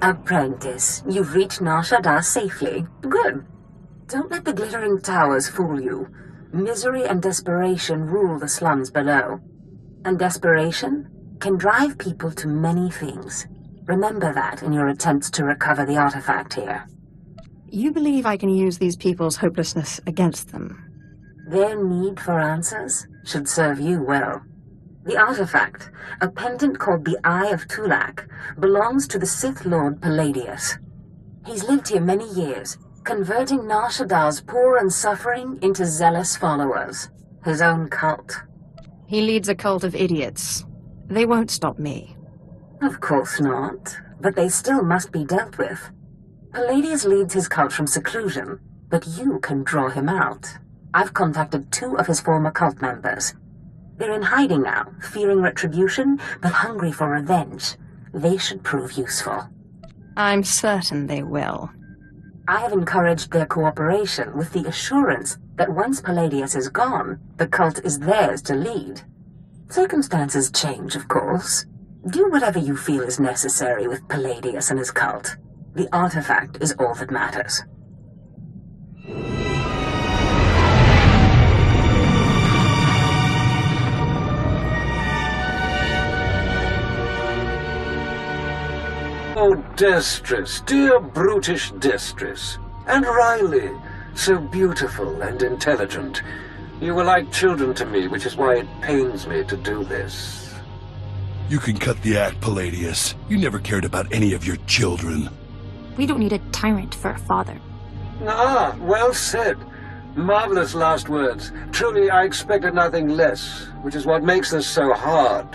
Apprentice, you've reached Nar Shaddaa safely. Good. Don't let the glittering towers fool you. Misery and desperation rule the slums below. And desperation can drive people to many things. Remember that in your attempts to recover the artifact here. You believe I can use these people's hopelessness against them? Their need for answers should serve you well. The artifact, a pendant called the Eye of Tulak, belongs to the Sith Lord Palladius. He's lived here many years, converting Nar Shaddaa's poor and suffering into zealous followers. His own cult. He leads a cult of idiots. They won't stop me. Of course not, but they still must be dealt with. Palladius leads his cult from seclusion, but you can draw him out. I've contacted 2 of his former cult members. They're in hiding now, fearing retribution, but hungry for revenge. They should prove useful. I'm certain they will. I have encouraged their cooperation with the assurance that once Palladius is gone, the cult is theirs to lead. Circumstances change, of course. Do whatever you feel is necessary with Palladius and his cult. The artifact is all that matters. Oh, Destress, dear brutish Destress. And Riley, so beautiful and intelligent. You were like children to me, which is why it pains me to do this. You can cut the act, Palladius. You never cared about any of your children. We don't need a tyrant for a father. Ah, well said. Marvelous last words. Truly, I expected nothing less, which is what makes this so hard.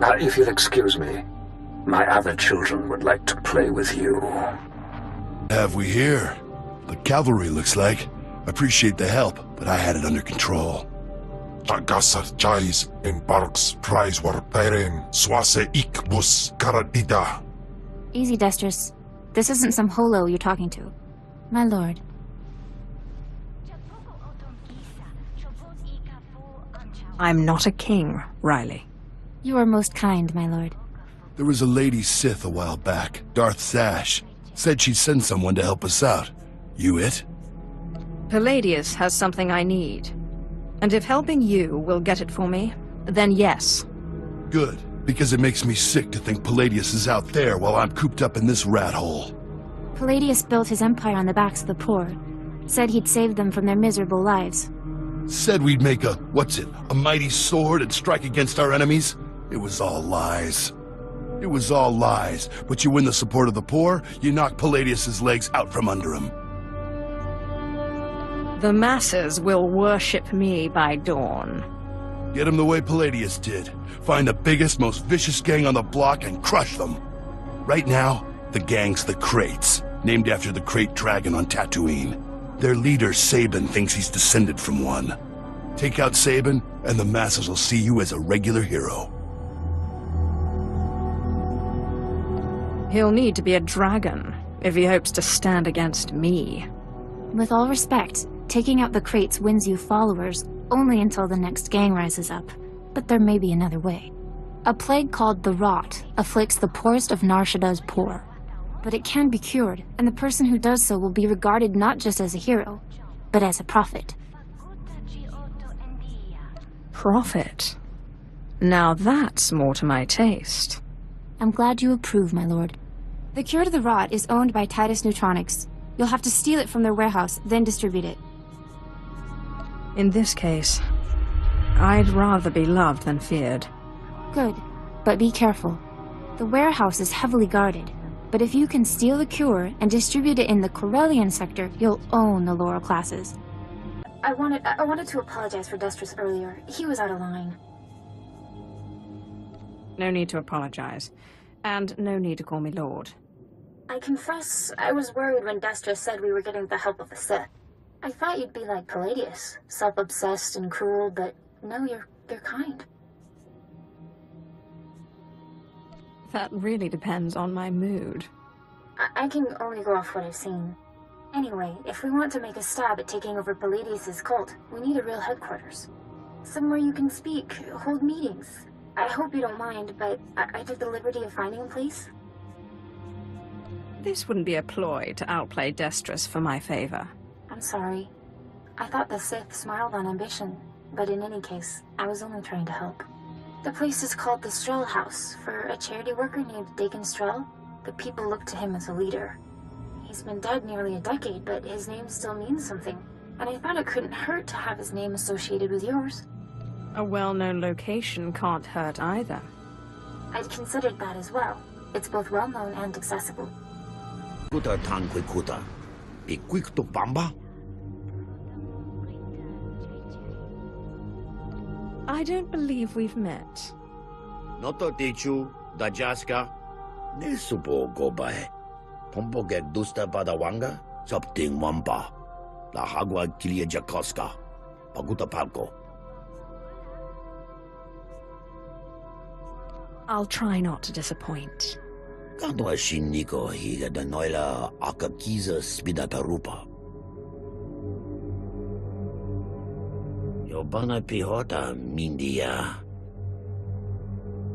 Now, if you'll excuse me, my other children would like to play with you. Have we here? The cavalry, looks like. Appreciate the help, but I had it under control. Tagasar Charis embarks prize war perem swase ikbus karadida. Easy, Destress. This isn't some holo you're talking to. My lord. I'm not a king, Riley. You are most kind, my lord. There was a lady Sith a while back, Darth Sash. Said she'd send someone to help us out. You it? Palladius has something I need. And if helping you will get it for me, then yes. Good, because it makes me sick to think Palladius is out there while I'm cooped up in this rat hole. Palladius built his empire on the backs of the poor. Said he'd save them from their miserable lives. Said we'd make a mighty sword and strike against our enemies? It was all lies. It was all lies, but you win the support of the poor, you knock Palladius's legs out from under him. The masses will worship me by dawn. Get him the way Palladius did. Find the biggest, most vicious gang on the block and crush them. Right now, the gang's the Crates, named after the Crate Dragon on Tatooine. Their leader, Sabin, thinks he's descended from one. Take out Sabin, and the masses will see you as a regular hero. He'll need to be a dragon if he hopes to stand against me. With all respect, taking out the crates wins you followers only until the next gang rises up. But there may be another way. A plague called the Rot afflicts the poorest of Nar Shaddaa's poor. But it can be cured, and the person who does so will be regarded not just as a hero, but as a prophet. Prophet? Now that's more to my taste. I'm glad you approve, my lord. The cure to the Rot is owned by Titus Neutronics. You'll have to steal it from their warehouse, then distribute it. In this case, I'd rather be loved than feared. Good, but be careful. The warehouse is heavily guarded, but if you can steal the cure and distribute it in the Corellian sector, you'll own the Laurel classes. I wanted to apologize for Destress earlier. He was out of line. No need to apologize. And no need to call me Lord. I confess, I was worried when Destress said we were getting the help of the Sith. I thought you'd be like Palladius, self-obsessed and cruel, but no, you're kind. That really depends on my mood. I can only go off what I've seen. Anyway, if we want to make a stab at taking over Palladius' cult, we need a real headquarters. Somewhere you can speak, hold meetings. I hope you don't mind, but I took the liberty of finding a place. This wouldn't be a ploy to outplay Destrus for my favor. I'm sorry. I thought the Sith smiled on ambition, but in any case, I was only trying to help. The place is called the Strel House, for a charity worker named Dakin Strel. The people look to him as a leader. He's been dead nearly a decade, but his name still means something, and I thought it couldn't hurt to have his name associated with yours. A well-known location can't hurt either. I'd considered that as well. It's both well-known and accessible. Kuta tankwe kuta. Ikwik to bamba? I don't believe we've met. Noto tichu, dajaska. Nesupo gobae. Pompo get dusta padawanga. Something wampa. La hagwa kilia jakoska. Paguta palko. I'll try not to disappoint. Kadwa shiniko higa da noila akakiza spidakarupa. Yobana pihota mindia.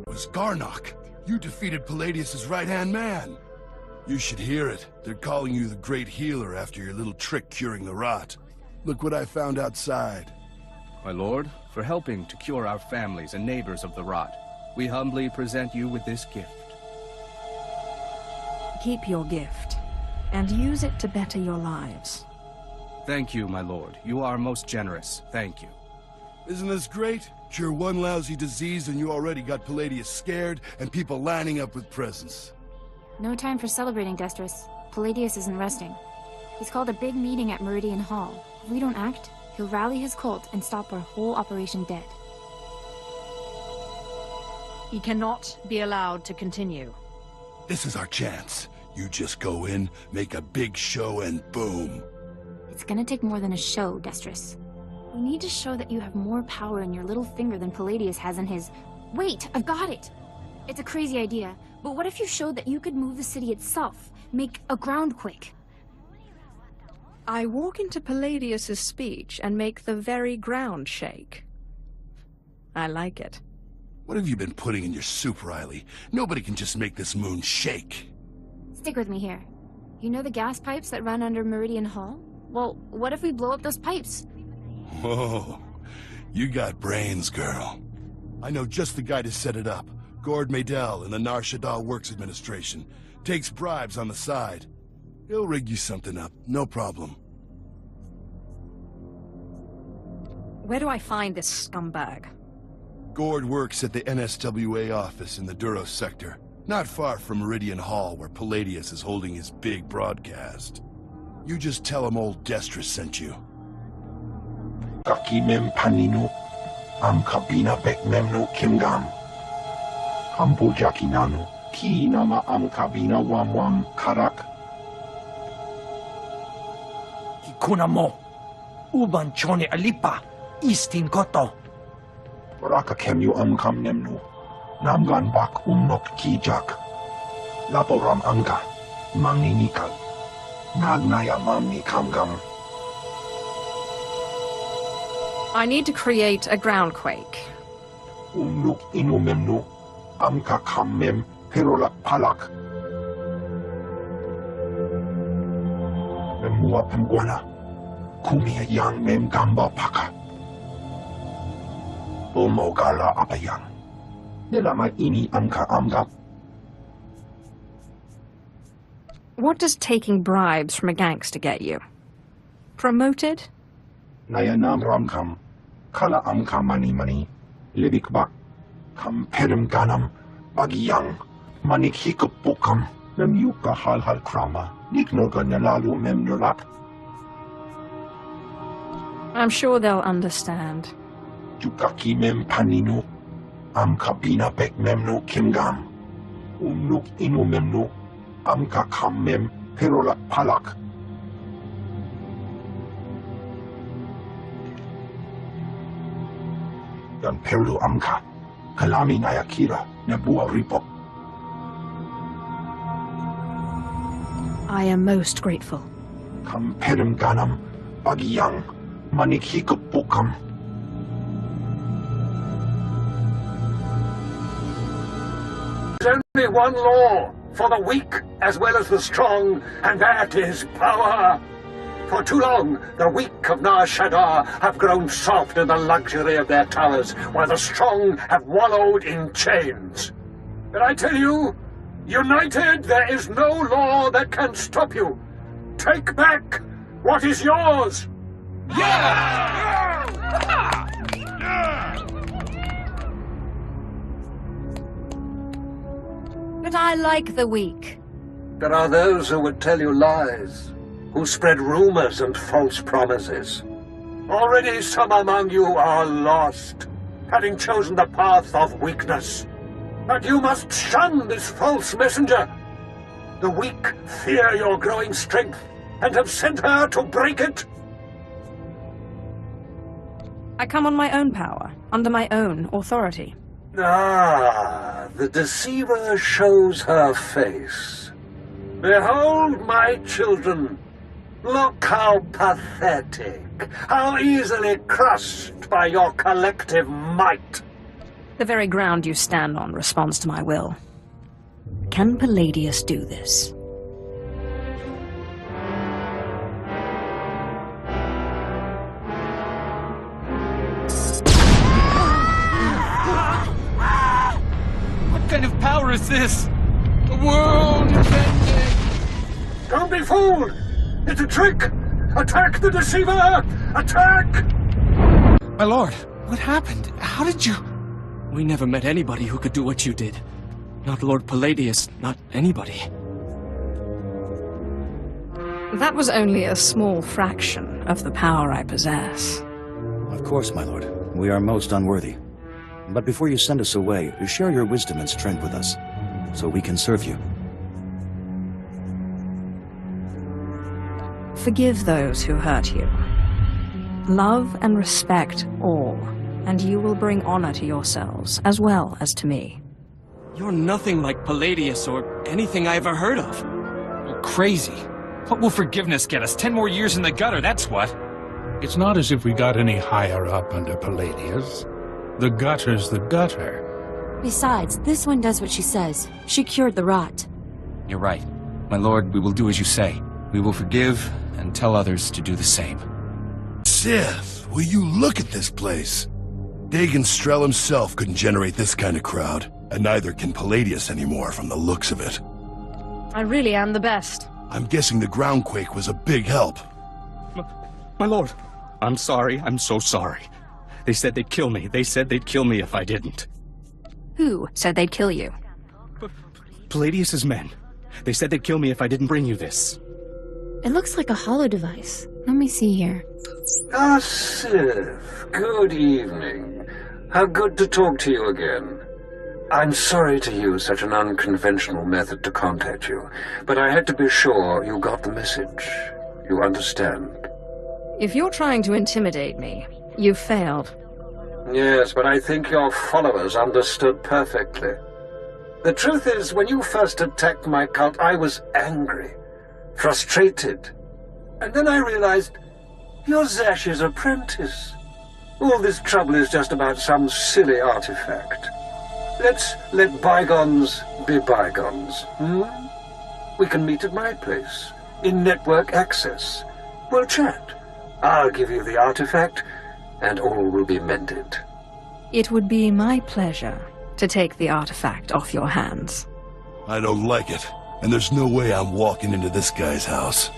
It was Garnock. You defeated Palladius' right-hand man. You should hear it. They're calling you the Great Healer after your little trick curing the rot. Look what I found outside. My lord, for helping to cure our families and neighbors of the rot, we humbly present you with this gift. Keep your gift, and use it to better your lives. Thank you, my lord. You are most generous. Thank you. Isn't this great? Cure one lousy disease and you already got Palladius scared and people lining up with presents. No time for celebrating, Destrus. Palladius isn't resting. He's called a big meeting at Meridian Hall. If we don't act, he'll rally his cult and stop our whole operation dead. He cannot be allowed to continue. This is our chance. You just go in, make a big show, and boom. It's gonna take more than a show, Destrus. We need to show that you have more power in your little finger than Palladius has in his... Wait, I've got it! It's a crazy idea, but what if you showed that you could move the city itself? Make a groundquake? I walk into Palladius' speech and make the very ground shake. I like it. What have you been putting in your soup, Riley? Nobody can just make this moon shake. Stick with me here. You know the gas pipes that run under Meridian Hall? Well, what if we blow up those pipes? Whoa, you got brains, girl. I know just the guy to set it up. Gord Maydell in the Nar Shaddaa Works Administration. Takes bribes on the side. He'll rig you something up, no problem. Where do I find this scumbag? Gord works at the NSWA office in the Duros sector, not far from Meridian Hall where Palladius is holding his big broadcast. You just tell him old Destrus sent you. Kakimem paninu, am kabina bek memnu kimgam. Hampo jakinanu, ki nama am kabina wam karak. Kikuna mo, uban chone alipa, istin koto. Raka kemyu am kam nemnu, namgan bak umnok kijak. Laporam amga, mangni nikal. Nagnaya mamni kamgam. I need to create a groundquake. Umnuk inu memnu, amka kammem perolak palak. Memua pemguana, kumia yang mem gamba paka. Umogala apayang. Nilama ini amka amgap. What does taking bribes from a gangster get you? Promoted? Nayanam ramkam, kala amka mani, libik bak, kam pedem ganam, bagiyang, manik hikupukam, memyuka hal krama, niknoga nalalu memnulak. I'm sure they'll understand. Jukaki mem paninu, amka bina bek memnu kimgam, umnuk inu memnu, amka kam mem perolak palak. Dan perlu amka, kalami nayakira, nebua ripok. I am most grateful. Kam pedem ganam, bagiyang, manik hikupukam. There's only one law. for the weak as well as the strong, and that is power. For too long, the weak of Nar Shaddaa have grown soft in the luxury of their towers, while the strong have wallowed in chains. But I tell you, united, there is no law that can stop you. Take back what is yours! But I like the weak. There are those who would tell you lies, who spread rumors and false promises. Already some among you are lost, having chosen the path of weakness. But you must shun this false messenger. The weak fear your growing strength, and have sent her to break it. I come on my own power, under my own authority. Ah, the deceiver shows her face. Behold, my children. Look how pathetic, how easily crushed by your collective might. The very ground you stand on responds to my will. Can Palladius do this? What kind of power is this? The world is ending! Don't be fooled! It's a trick! Attack the deceiver! Attack! My lord, what happened? How did you... We never met anybody who could do what you did. Not Lord Palladius, not anybody. That was only a small fraction of the power I possess. Of course, my lord. We are most unworthy. But before you send us away, share your wisdom and strength with us, so we can serve you. Forgive those who hurt you. Love and respect all, and you will bring honor to yourselves, as well as to me. You're nothing like Palladius or anything I ever heard of. You're crazy. What will forgiveness get us? 10 more years in the gutter, that's what. It's not as if we got any higher up under Palladius. The gutter's the gutter. Besides, this one does what she says. She cured the rot. You're right. My lord, we will do as you say. We will forgive and tell others to do the same. Sith, will you look at this place? Dagon Strel himself couldn't generate this kind of crowd, and neither can Palladius anymore from the looks of it. I really am the best. I'm guessing the groundquake was a big help. My lord, I'm sorry. I'm so sorry. They said they'd kill me. They said they'd kill me if I didn't. Who said they'd kill you? Palladius's men. They said they'd kill me if I didn't bring you this. It looks like a hollow device. Let me see here. Ah, Sith. Good evening. How good to talk to you again. I'm sorry to use such an unconventional method to contact you, but I had to be sure you got the message. You understand? If you're trying to intimidate me, you've failed. Yes, but I think your followers understood perfectly. The truth is, when you first attacked my cult, I was angry, frustrated. And then I realized, you're Zash's apprentice. All this trouble is just about some silly artifact. Let's let bygones be bygones, We can meet at my place, in network access. We'll chat. I'll give you the artifact, and all will be mended. It would be my pleasure to take the artifact off your hands. I don't like it, and there's no way I'm walking into this guy's house.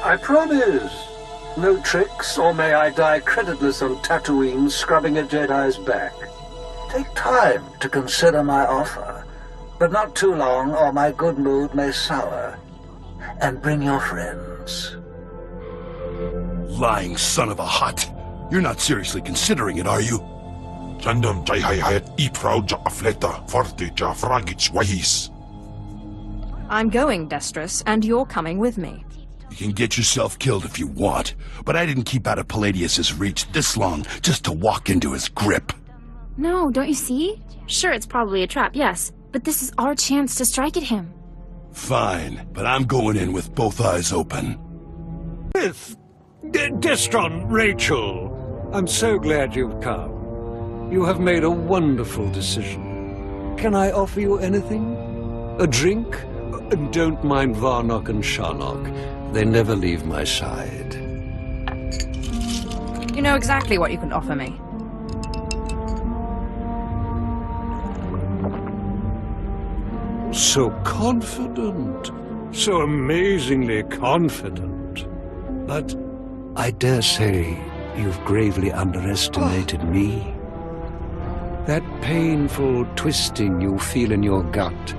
I promise. No tricks, or may I die creditless on Tatooine scrubbing a Jedi's back. Take time to consider my offer, but not too long, or my good mood may sour. And bring your friends. Lying son of a hut. You're not seriously considering it, are you? I'm going, Destrus, and you're coming with me. You can get yourself killed if you want, but I didn't keep out of Palladius's reach this long just to walk into his grip. No, don't you see? Sure, it's probably a trap, yes, but this is our chance to strike at him. Fine, but I'm going in with both eyes open. Destron, Rachel, I'm so glad you've come. You have made a wonderful decision. Can I offer you anything? A drink? And don't mind Varnock and Sharnock. They never leave my side. You know exactly what you can offer me. So confident. So amazingly confident. But I dare say you've gravely underestimated me. That painful twisting you feel in your gut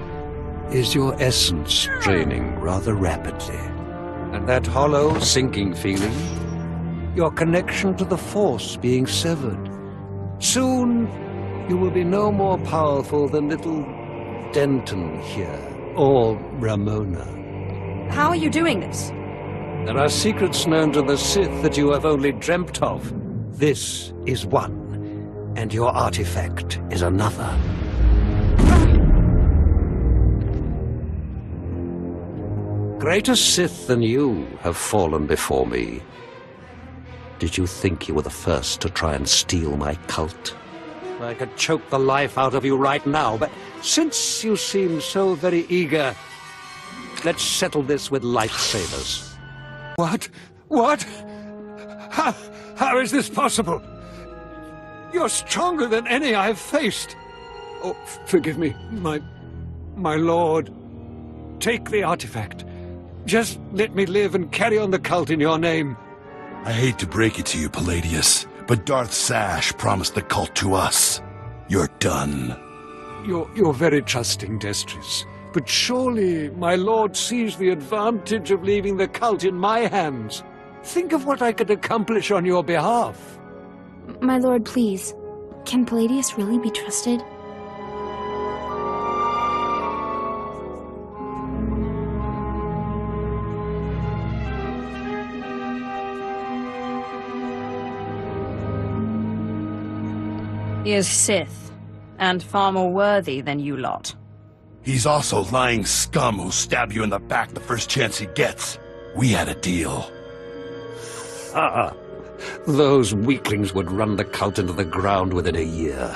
is your essence draining rather rapidly. And that hollow, sinking feeling, your connection to the Force being severed. Soon, you will be no more powerful than little Denton here, or Ramona. How are you doing this? There are secrets known to the Sith that you have only dreamt of. This is one, and your artifact is another. Greater Sith than you have fallen before me. Did you think you were the first to try and steal my cult? I could choke the life out of you right now, but since you seem so very eager, let's settle this with lightsabers. What? What? How is this possible? You're stronger than any I've faced. Oh, forgive me, my lord. Take the artifact. Just let me live and carry on the cult in your name. I hate to break it to you, Palladius, but Darth Sash promised the cult to us. You're done. You're very trusting, Destris. But surely my lord sees the advantage of leaving the cult in my hands. Think of what I could accomplish on your behalf. My lord, please. Can Palladius really be trusted? He is Sith, and far more worthy than you lot. He's also lying scum who'll stab you in the back the first chance he gets. We had a deal. Those weaklings would run the cult into the ground within a year.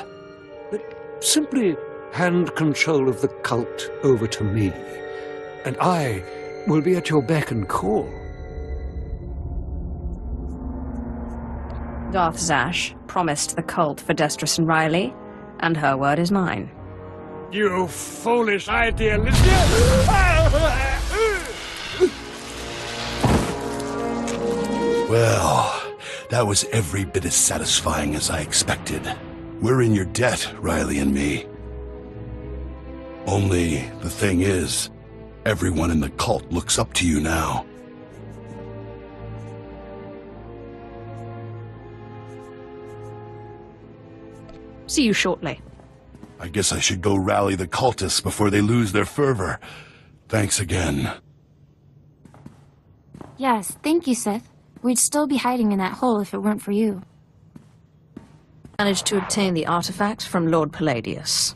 But simply hand control of the cult over to me, and I will be at your beck and call. Darth Zash promised the cult for Destris and Riley, and her word is mine. You foolish idealist! Well, that was every bit as satisfying as I expected. We're in your debt, Riley and me. Only, the thing is, everyone in the cult looks up to you now. See you shortly. I guess I should go rally the cultists before they lose their fervor. Thanks again. Yes, thank you, Sith. We'd still be hiding in that hole if it weren't for you. Managed to obtain the artifact from Lord Palladius.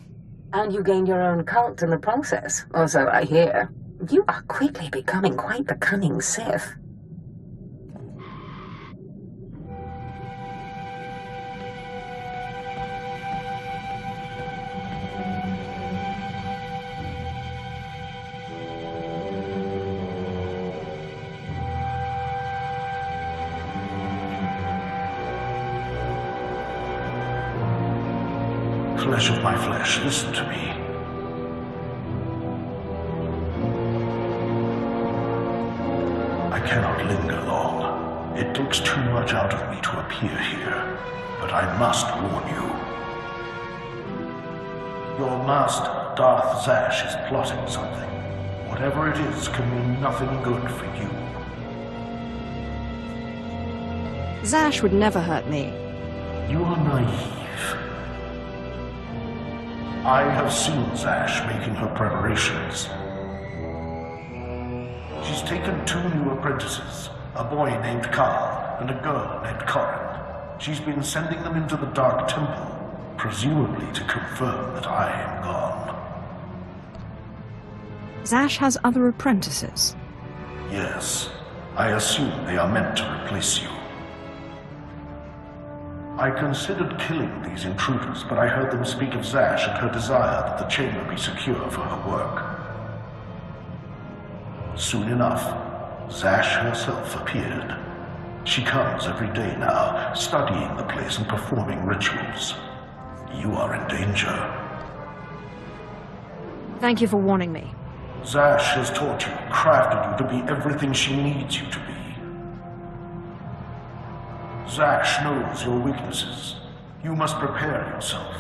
And you gained your own cult in the process, or so I hear. You are quickly becoming quite the cunning Sith. Flesh of my flesh, listen to me. I cannot linger long. It takes too much out of me to appear here, but I must warn you. Your master, Darth Zash, is plotting something. Whatever it is can mean nothing good for you. Zash would never hurt me. You are naive. I have seen Zash making her preparations. She's taken 2 new apprentices, a boy named Carl and a girl named Corin. She's been sending them into the Dark Temple, presumably to confirm that I am gone. Zash has other apprentices? Yes. I assume they are meant to replace you. I considered killing these intruders, but I heard them speak of Zash and her desire that the chamber be secure for her work. Soon enough, Zash herself appeared. She comes every day now, studying the place and performing rituals. You are in danger. Thank you for warning me. Zash has taught you, crafted you to be everything she needs you to be. Zash knows your weaknesses. You must prepare yourself.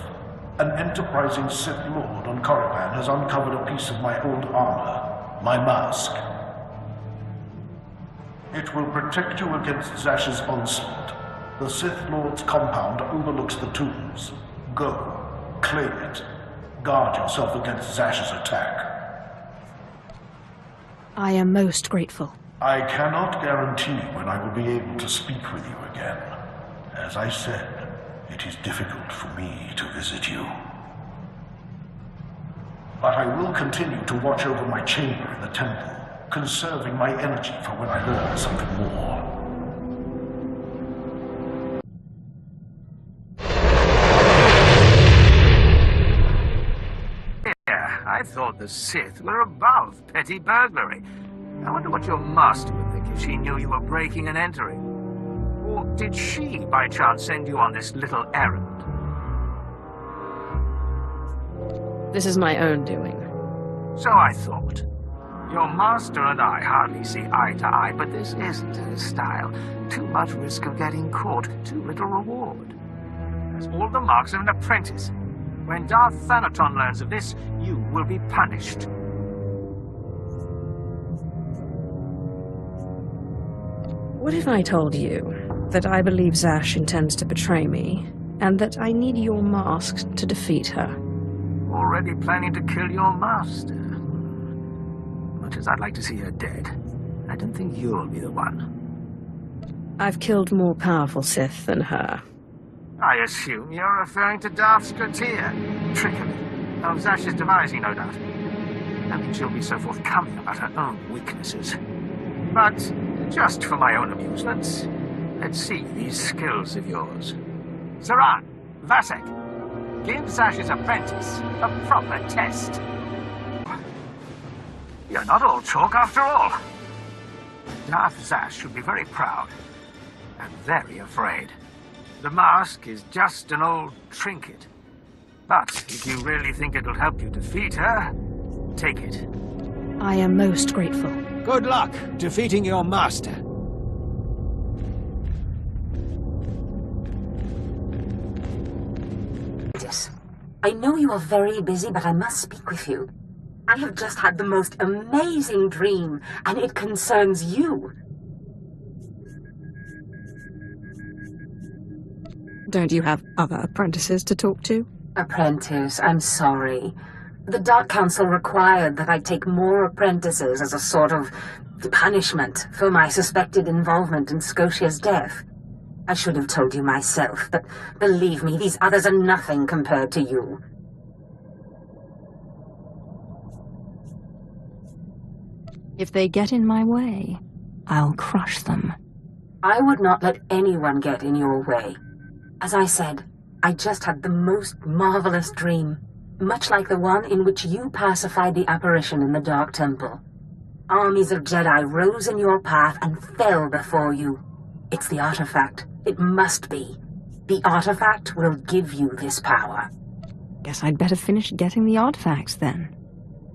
An enterprising Sith Lord on Korriban has uncovered a piece of my old armor, my mask. It will protect you against Zash's onslaught. The Sith Lord's compound overlooks the tombs. Go, claim it. Guard yourself against Zash's attack. I am most grateful. I cannot guarantee when I will be able to speak with you again. As I said, it is difficult for me to visit you. But I will continue to watch over my chamber in the temple, conserving my energy for when I learn something more. I thought the Sith were above petty burglary. I wonder what your master would think if she knew you were breaking and entering. Or did she, by chance, send you on this little errand? This is my own doing. So I thought. Your master and I hardly see eye to eye, but this isn't her style. Too much risk of getting caught, too little reward. That's all the marks of an apprentice. When Darth Thanaton learns of this, you will be punished. What if I told you that I believe Zash intends to betray me, and that I need your mask to defeat her? Already planning to kill your master. Much as I'd like to see her dead, I don't think you'll be the one. I've killed more powerful Sith than her. I assume you're referring to Darth SWTOR. Trickery. Of Zash's devising, no doubt. I mean, she'll be so forthcoming about her own weaknesses. But, just for my own amusement, let's see these skills of yours. Saran, Vasek, give Zash's apprentice a proper test. You're not all chalk after all. Darth Zash should be very proud, and very afraid. The mask is just an old trinket. But if you really think it'll help you defeat her, take it. I am most grateful. Good luck defeating your master. Yes. I know you are very busy, but I must speak with you. I have just had the most amazing dream, and it concerns you. Don't you have other apprentices to talk to? Apprentice, I'm sorry. The Dark Council required that I take more apprentices as a sort of punishment for my suspected involvement in Scotia's death. I should have told you myself, but believe me, these others are nothing compared to you. If they get in my way, I'll crush them. I would not let anyone get in your way. As I said, I just had the most marvelous dream, much like the one in which you pacified the apparition in the Dark Temple. Armies of Jedi rose in your path and fell before you. It's the artifact. It must be. The artifact will give you this power. Guess I'd better finish getting the artifacts then.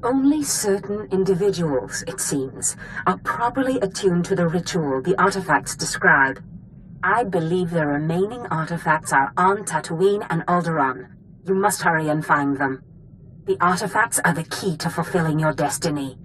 Only certain individuals, it seems, are properly attuned to the ritual the artifacts describe. I believe the remaining artifacts are on Tatooine and Alderaan. You must hurry and find them. The artifacts are the key to fulfilling your destiny.